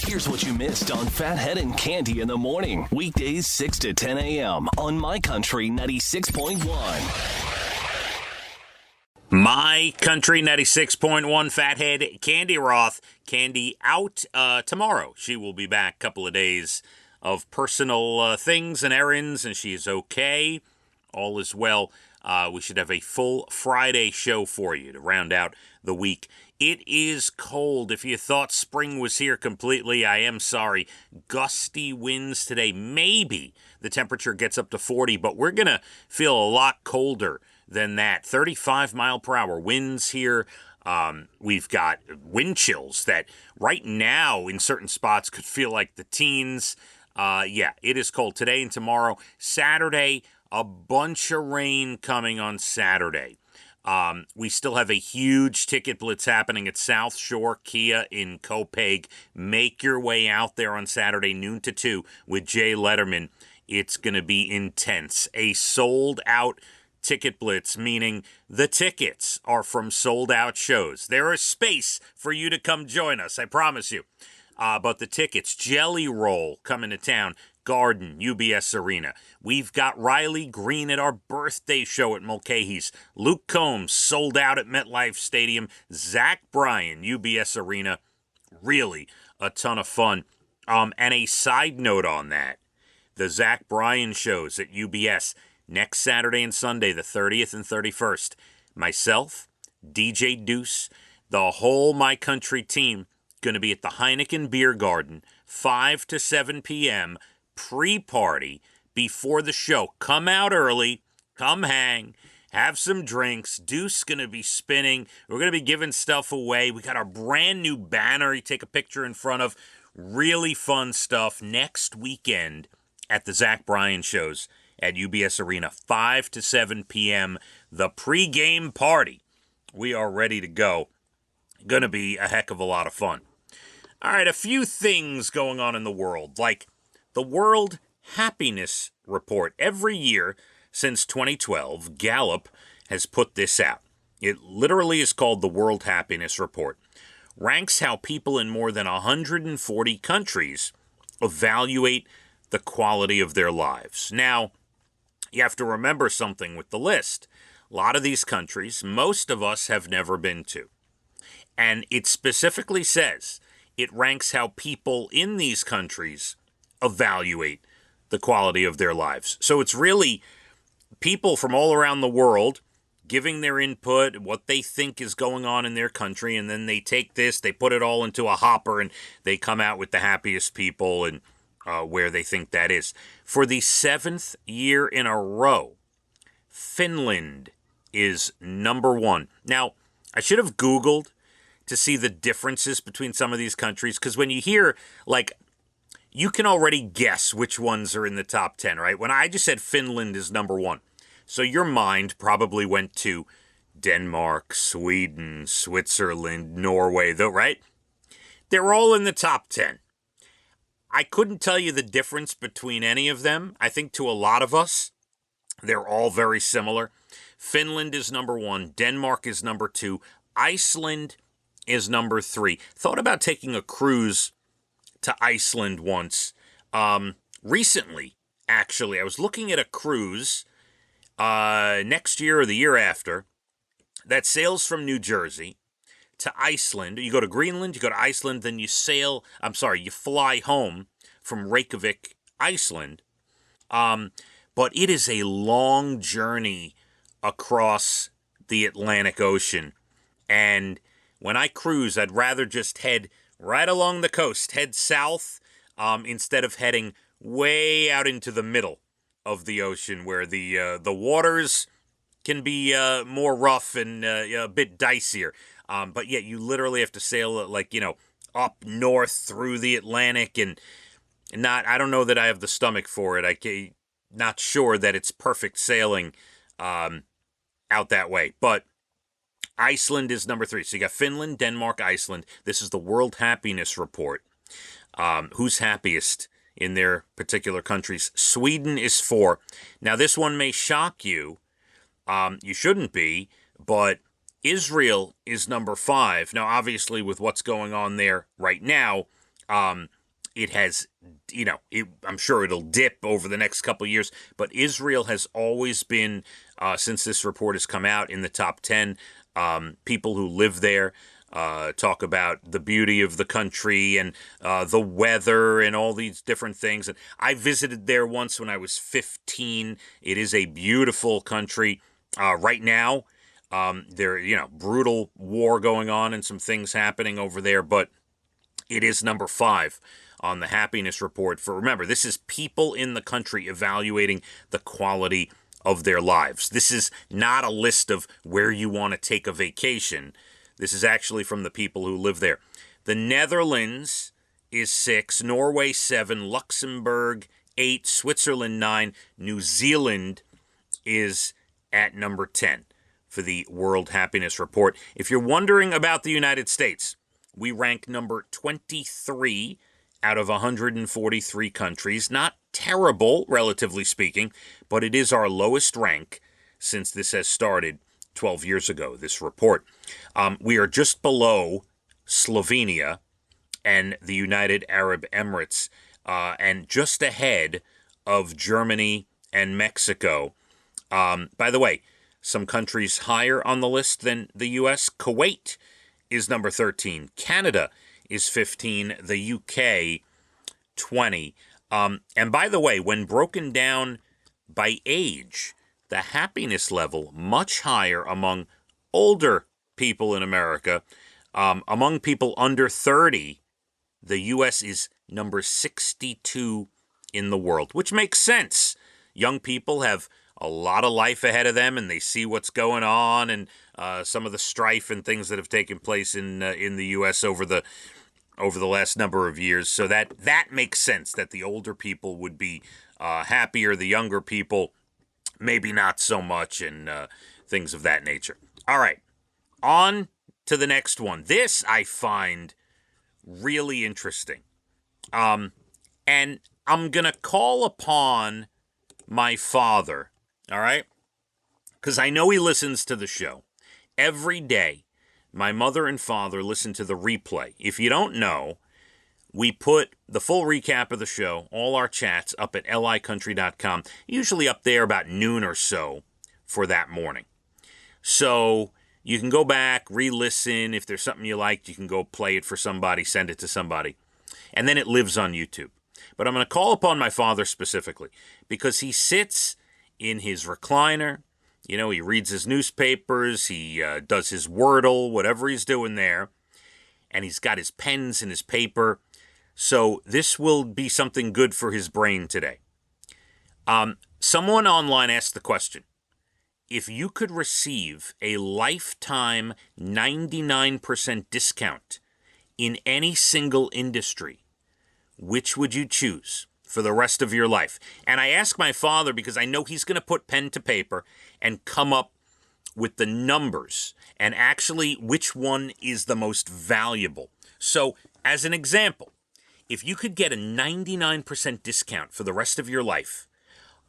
Here's what you missed on Phathead and Cande in the morning. Weekdays 6 to 10 a.m. on My Country 96.1. My Country 96.1, Phathead, Cande Roth. Cande out tomorrow. She will be back a couple of days of personal things and errands, and she is okay. All is well. We should have a full Friday show for you to round out the week. It is cold. If you thought spring was here completely, I am sorry. Gusty winds today. Maybe the temperature gets up to 40, but we're going to feel a lot colder than that. 35 mile per hour winds here. We've got wind chills that right now in certain spots could feel like the teens. Yeah, it is cold today and tomorrow. Saturday, a bunch of rain coming on Saturday. We still have a huge ticket blitz happening at South Shore Kia in Copeg. Make your way out there on Saturday, noon to 2, with Jay Letterman. It's going to be intense. A sold-out ticket blitz, meaning the tickets are from sold-out shows. There is space for you to come join us, I promise you. But the tickets, Jelly Roll coming to town, Garden, UBS Arena. We've got Riley Green at our birthday show at Mulcahy's. Luke Combs sold out at MetLife Stadium. Zach Bryan, UBS Arena. Really a ton of fun. And a side note on that, the Zach Bryan shows at UBS next Saturday and Sunday, the 30th and 31st. Myself, DJ Deuce, the whole My Country team going to be at the Heineken Beer Garden, 5 to 7 p.m., pre-party before the show. Come out early, come hang, have some drinks. Deuce going to be spinning. We're going to be giving stuff away. We got our brand new banner you take a picture in front of. Really fun stuff next weekend at the Zach Bryan shows at UBS Arena, 5 to 7 p.m., the pre-game party. We are ready to go. Going to be a heck of a lot of fun. All right, a few things going on in the world, like the World Happiness Report. Every year since 2012, Gallup has put this out. It literally is called the World Happiness Report. Ranks how people in more than 140 countries evaluate the quality of their lives. Now, you have to remember something with the list. A lot of these countries, most of us have never been to. And it specifically says it ranks how people in these countries evaluate the quality of their lives. So it's really people from all around the world giving their input, what they think is going on in their country, and then they take this, they put it all into a hopper, and they come out with the happiest people and where they think that is. For the 7th year in a row, Finland is number 1. Now, I should have Googled to see the differences between some of these countries, because when you hear, like, you can already guess which ones are in the top 10, right? When I just said Finland is number 1, so your mind probably went to Denmark, Sweden, Switzerland, Norway, though, right? They're all in the top 10. I couldn't tell you the difference between any of them. I think to a lot of us, they're all very similar. Finland is number 1. Denmark is number 2. Iceland is number 3. Thought about taking a cruise to Iceland once. Recently, actually, I was looking at a cruise next year or the year after that sails from New Jersey to Iceland. You go to Greenland, you go to Iceland, then you fly home from Reykjavik, Iceland. But it is a long journey across the Atlantic Ocean. And when I cruise, I'd rather just head right along the coast, head south, instead of heading way out into the middle of the ocean where the waters can be more rough and a bit dicier. But yet you literally have to sail up north through the Atlantic, and I don't know that I have the stomach for it. I'm not sure that it's perfect sailing out that way. But Iceland is number 3. So you got Finland, Denmark, Iceland. This is the World Happiness Report. Who's happiest in their particular countries? Sweden is 4. Now, this one may shock you. You shouldn't be, but Israel is number 5. Now, obviously, with what's going on there right now, It has, I'm sure it'll dip over the next couple of years, but Israel has always been, since this report has come out, in the top 10. People who live there talk about the beauty of the country and the weather and all these different things. And I visited there once when I was 15. It is a beautiful country. Right now, there, brutal war going on and some things happening over there, but it is number 5 on the happiness report. For remember, this is people in the country evaluating the quality of their lives. This is not a list of where you want to take a vacation. This is actually from the people who live there. The Netherlands is 6, Norway 7, Luxembourg 8, Switzerland 9, New Zealand is at number 10 for the World Happiness Report. If you're wondering about the United States, we rank number 23 out of 143 countries. Not terrible, relatively speaking, but it is our lowest rank since this has started 12 years ago, this report. We are just below Slovenia and the United Arab Emirates, and just ahead of Germany and Mexico. By the way, some countries higher on the list than the U.S. Kuwait is number 13. Canada is 15. The UK, 20. And by the way, when broken down by age, the happiness level much higher among older people in America. Among people under 30, the U.S. is number 62 in the world, which makes sense. Young people have a lot of life ahead of them, and they see what's going on and some of the strife and things that have taken place in the U.S. over the last number of years. So that makes sense that the older people would be happier, the younger people maybe not so much, and things of that nature. All right, on to the next one. This I find really interesting. And I'm going to call upon my father, all right? Because I know he listens to the show. Every day, my mother and father listen to the replay. If you don't know, we put the full recap of the show, all our chats, up at licountry.com, usually up there about noon or so for that morning. So you can go back, re-listen. If there's something you liked, you can go play it for somebody, send it to somebody. And then it lives on YouTube. But I'm going to call upon my father specifically because he sits in his recliner. You know, he reads his newspapers, he does his Wordle, whatever he's doing there. And he's got his pens and his paper. So this will be something good for his brain today. Someone online asked the question, if you could receive a lifetime 99% discount in any single industry, which would you choose for the rest of your life? And I ask my father because I know he's going to put pen to paper and come up with the numbers and actually which one is the most valuable. So, as an example, if you could get a 99% discount for the rest of your life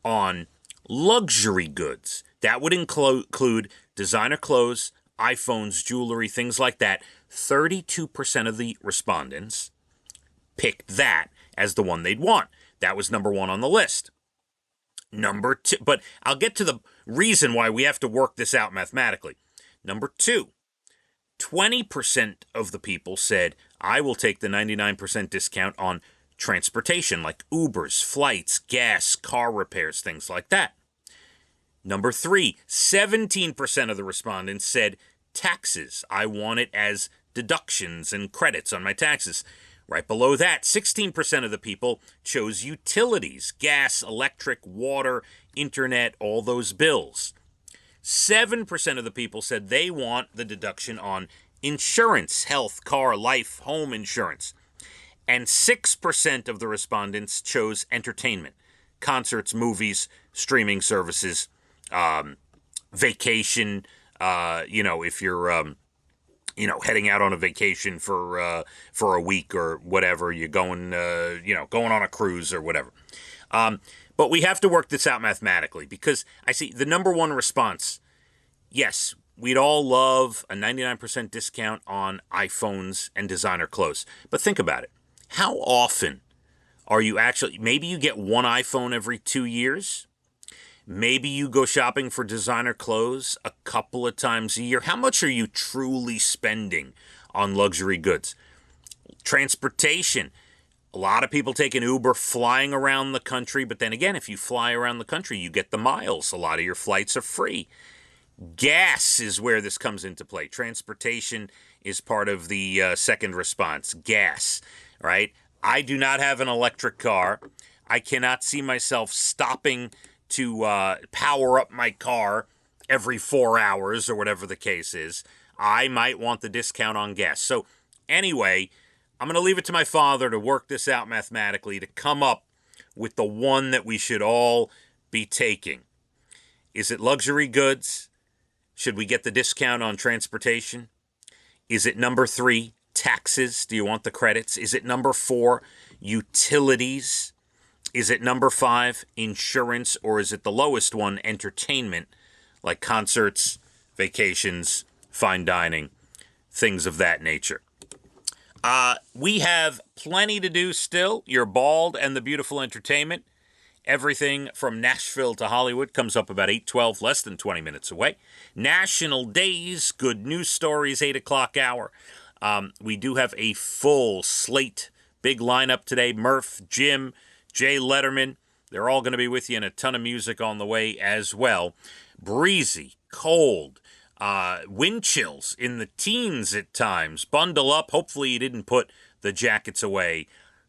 on luxury goods, that would include designer clothes, iPhones, jewelry, things like that, 32% of the respondents picked that as the one they'd want. That was number 1 on the list. Number 2, but I'll get to the reason why we have to work this out mathematically. Number 2, 20% of the people said, I will take the 99% discount on transportation, like Ubers, flights, gas, car repairs, things like that. Number 3, 17% of the respondents said taxes. I want it as deductions and credits on my taxes. Right below that, 16% of the people chose utilities, gas, electric, water, internet, all those bills. 7% of the people said they want the deduction on insurance, health, car, life, home insurance. And 6% of the respondents chose entertainment, concerts, movies, streaming services, vacation, if you're heading out on a vacation for a week or whatever, you're going on a cruise or whatever. But we have to work this out mathematically because I see the number 1 response. Yes, we'd all love a 99% discount on iPhones and designer clothes. But think about it. How often are you actually, maybe you get one iPhone every 2 years? Maybe you go shopping for designer clothes a couple of times a year. How much are you truly spending on luxury goods? Transportation. A lot of people take an Uber flying around the country, but then again, if you fly around the country, you get the miles. A lot of your flights are free. Gas is where this comes into play. Transportation is part of the second response. Gas, right? I do not have an electric car. I cannot see myself stopping to power up my car every 4 hours or whatever the case is. I might want the discount on gas. So anyway, I'm going to leave it to my father to work this out mathematically to come up with the one that we should all be taking. Is it luxury goods? Should we get the discount on transportation? Is it number 3, taxes? Do you want the credits? Is it number 4, utilities? Is it number 5, insurance? Or is it the lowest one, entertainment, like concerts, vacations, fine dining, things of that nature? We have plenty to do still. You're Bald and the Beautiful Entertainment. Everything from Nashville to Hollywood comes up about 8:12, less than 20 minutes away. National Days, good news stories, 8 o'clock hour. We do have a full slate, big lineup today. Murph, Jim, Jay Letterman, they're all going to be with you, and a ton of music on the way as well. Breezy, cold, wind chills in the teens at times. Bundle up. Hopefully you didn't put the jackets away.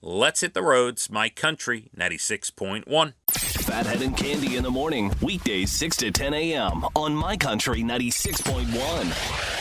Let's hit the roads. My Country 96.1. Phathead and Cande in the morning, weekdays 6 to 10 a.m. on My Country 96.1.